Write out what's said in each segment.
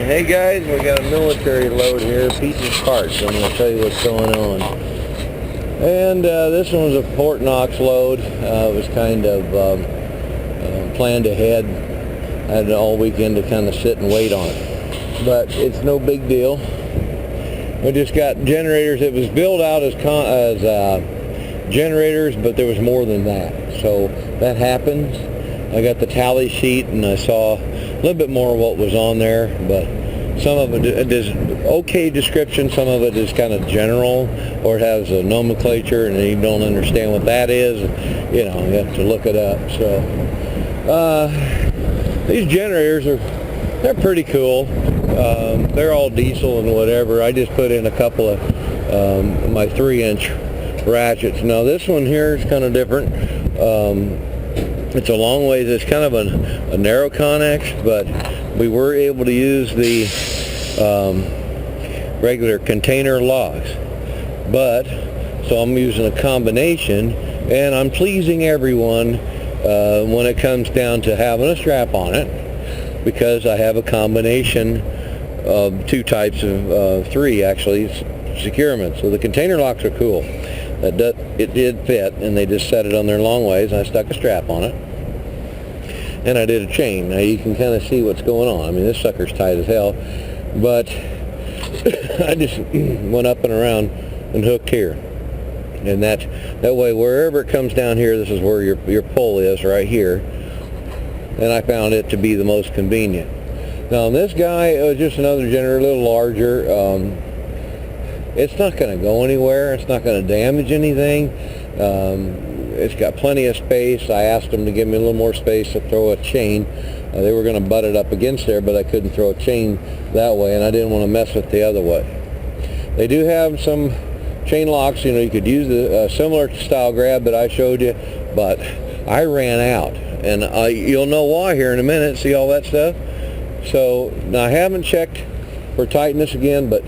Hey guys, we got a military load here, pieces parts. I'm going to tell you what's going on. And this one was a Fort Knox load. It was kind of planned ahead. I had all weekend to kind of sit and wait on it. But it's no big deal. We just got generators. It was billed out as generators, but there was more than that. So that happens. I got the tally sheet and I saw a little bit more of what was on there, but some of it is okay description, some of it is kind of general, or it has a nomenclature and you don't understand what that is. You know, you have to look it up. So these generators they're pretty cool. They're all diesel and whatever. I just put in a couple of my 3-inch ratchets. Now this one here is kind of different. It's a long ways. It's kind of a narrow conex, but we were able to use the regular container locks. But so I'm using a combination, and I'm pleasing everyone when it comes down to having a strap on it, because I have a combination of two types of three actually securements. So the container locks are cool. It did fit, and they just set it on there long ways, and I stuck a strap on it, and I did a chain. Now you can kind of see what's going on. I mean, this sucker's tight as hell, but I just went up and around and hooked here, and that way wherever it comes down here, this is where your pull is, right here, and I found it to be the most convenient. Now this guy, it was just another generator, a little larger. It's not going to go anywhere. It's not going to damage anything. It's got plenty of space. I asked them to give me a little more space to throw a chain. They were going to butt it up against there, but I couldn't throw a chain that way, and I didn't want to mess with the other way. They do have some chain locks. You know, you could use the similar style grab that I showed you, but I ran out, and you'll know why here in a minute. See all that stuff? So now I haven't checked for tightness again, but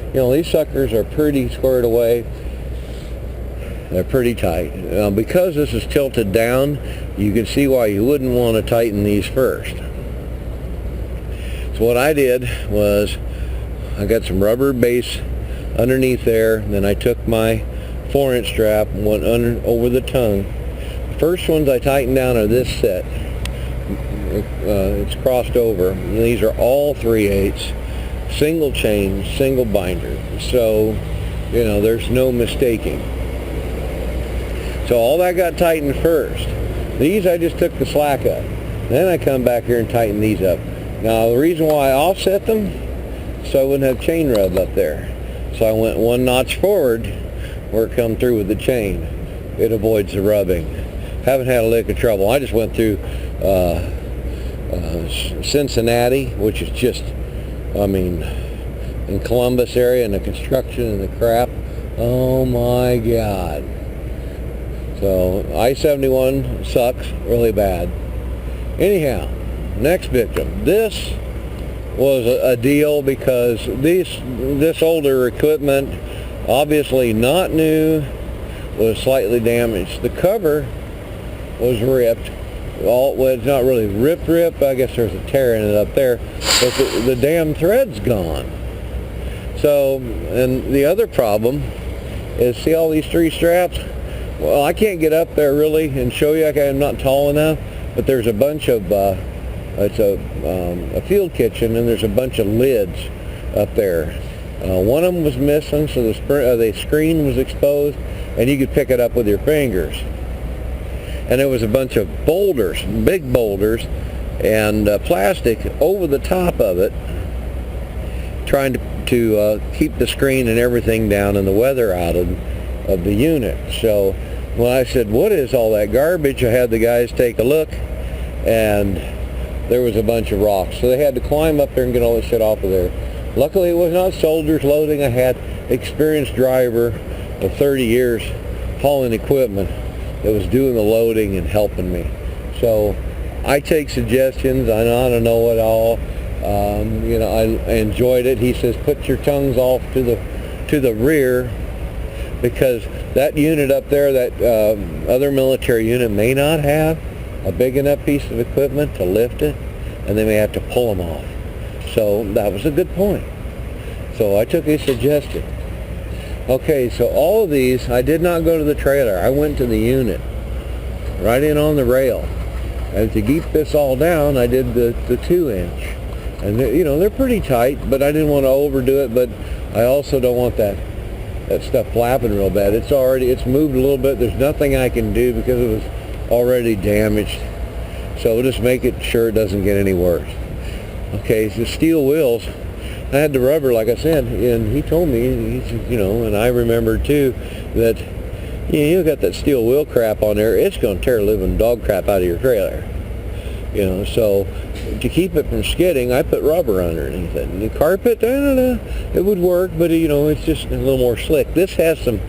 you know, these suckers are pretty squared away. They're pretty tight. Now, because this is tilted down, you can see why you wouldn't want to tighten these first. So what I did was I got some rubber base underneath there, and then I took my 4-inch strap and went over the tongue. The first ones I tightened down are this set. It's crossed over. And these are all 3/8. Single chain, single binder. So, you know, there's no mistaking. So all that got tightened first. These I just took the slack up. Then I come back here and tighten these up. Now the reason why I offset them, so I wouldn't have chain rub up there. So I went 1 notch forward where it come through with the chain. It avoids the rubbing. Haven't had a lick of trouble. I just went through Cincinnati, which is just, I mean, in Columbus area, and the construction and the crap, oh my God. So I-71 sucks really bad. Anyhow, next victim. This was a deal because this older equipment, obviously not new, was slightly damaged. The cover was ripped. Well, it's not really rip. I guess there's a tear in it up there, but the damn thread's gone. So, and the other problem is, see all these 3 straps? Well, I can't get up there really and show you. I'm not tall enough, but there's a bunch of it's a field kitchen, and there's a bunch of lids up there. One of them was missing, so the screen was exposed, and you could pick it up with your fingers. And there was a bunch of boulders, big boulders, and plastic over the top of it, trying to keep the screen and everything down and the weather out of the unit. So when I said, what is all that garbage, I had the guys take a look, and there was a bunch of rocks. So they had to climb up there and get all this shit off of there. Luckily it was not soldiers loading. I had experienced driver of 30 years hauling equipment that was doing the loading and helping me. So I take suggestions. I know it all. You know, I enjoyed it. He says, put your tongues off to the rear, because that unit up there, that other military unit, may not have a big enough piece of equipment to lift it, and they may have to pull them off. So that was a good point. So I took his suggestion. Okay, so all of these, I did not go to the trailer. I went to the unit, right in on the rail. And to keep this all down, I did the 2-inch. And they're pretty tight, but I didn't want to overdo it, but I also don't want that stuff flapping real bad. It's moved a little bit. There's nothing I can do because it was already damaged. So we'll just make it sure it doesn't get any worse. Okay, so steel wheels. I had the rubber, like I said, and he told me, and I remember too, that you got that steel wheel crap on there, it's going to tear living dog crap out of your trailer. So to keep it from skidding, I put rubber underneath it. And the carpet, I don't know, it would work, but it's just a little more slick. This has some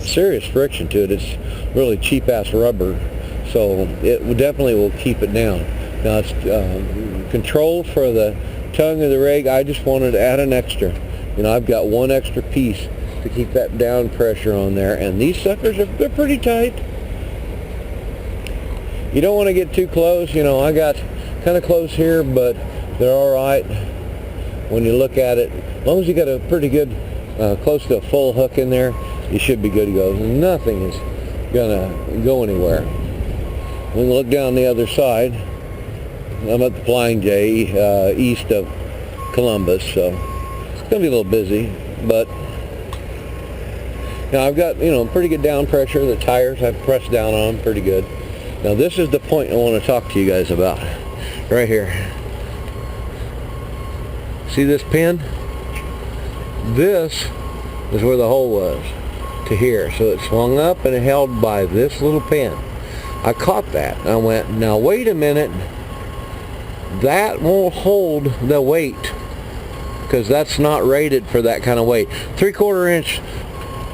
serious friction to it. It's really cheap-ass rubber, so it definitely will keep it down. Now it's controlled for the tongue of the rig. I just wanted to add an extra. I've got one extra piece to keep that down pressure on there, and these suckers they're pretty tight. You don't want to get too close. I got kind of close here, but they're all right when you look at it. As long as you got a pretty good close to a full hook in there, you should be good to go. Nothing is gonna go anywhere. We can look down the other side. I'm at the Flying J east of Columbus, so it's going to be a little busy, but I've got pretty good down pressure. The tires I've pressed down on pretty good. Now this is the point I want to talk to you guys about right here. See this pin? This is where the hole was to here, so it swung up and it held by this little pin. I caught that and I went, now wait a minute, that won't hold the weight because that's not rated for that kind of weight. 3/4 inch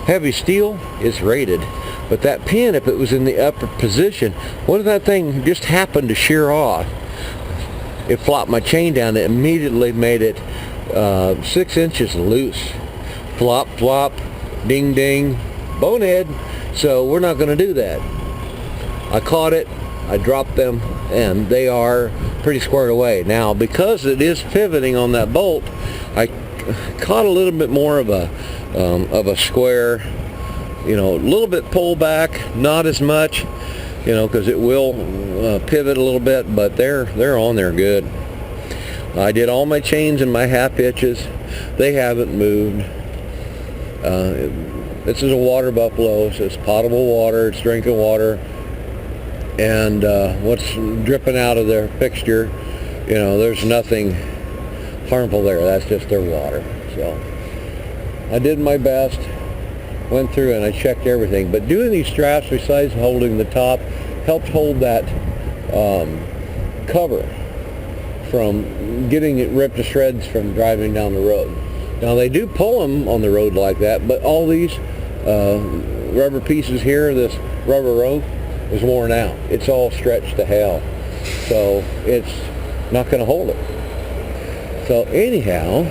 heavy steel is rated, but that pin, if it was in the upper position, what if that thing just happened to shear off? It flopped my chain down. It immediately made it 6 inches loose. Flop, flop, ding, ding, bonehead. So we're not going to do that. I caught it, I dropped them, and they are pretty squared away. Now, because it is pivoting on that bolt, I caught a little bit more of a square, a little bit pull back, not as much, because it will pivot a little bit, but they're on there good. I did all my chains and my half hitches. They haven't moved. This is a water buffalo, so it's potable water, it's drinking water. And what's dripping out of their fixture, there's nothing harmful there. That's just their water. So I did my best, went through and I checked everything. But doing these straps, besides holding the top, helped hold that cover from getting it ripped to shreds from driving down the road. Now they do pull them on the road like that, but all these rubber pieces here, this rubber rope, is worn out. It's all stretched to hell, so it's not going to hold it. So anyhow,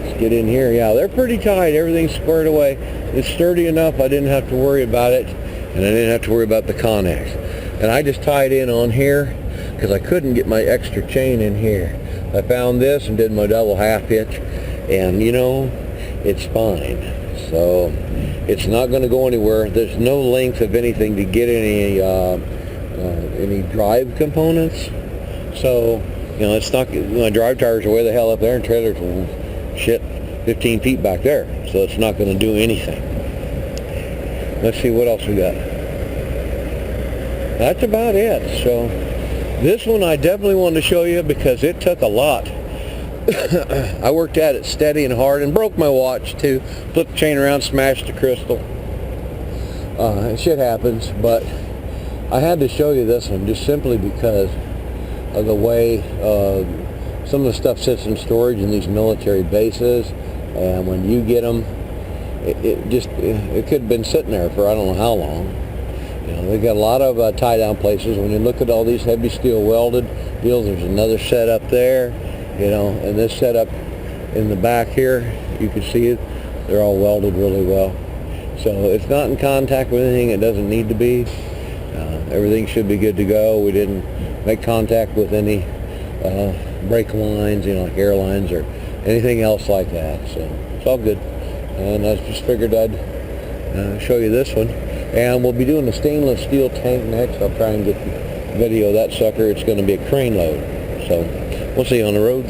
let's get in here. Yeah, they're pretty tight. Everything's squared away. It's sturdy enough I didn't have to worry about it, and I didn't have to worry about the conex. And I just tied in on here because I couldn't get my extra chain in here. I found this and did my double half hitch, and it's fine. So it's not going to go anywhere. There's no length of anything to get any drive components. So it's not. My drive tires are way the hell up there, and trailers shit 15 feet back there. So it's not going to do anything. Let's see what else we got. That's about it. So this one I definitely wanted to show you because it took a lot. I worked at it steady and hard and broke my watch too. Flipped the chain around, smashed the crystal. Shit happens, but I had to show you this one just simply because of the way some of the stuff sits in storage in these military bases, and when you get them, it could have been sitting there for I don't know how long. They've got a lot of tie-down places. When you look at all these heavy steel welded deals, there's another setup there. And this setup in the back here, you can see it, they're all welded really well. So it's not in contact with anything it doesn't need to be. Everything should be good to go. We didn't make contact with any brake lines, like airlines or anything else like that. So it's all good. And I just figured I'd show you this one. And we'll be doing the stainless steel tank next. I'll try and get the video of that sucker. It's going to be a crane load. So we'll see you on the road.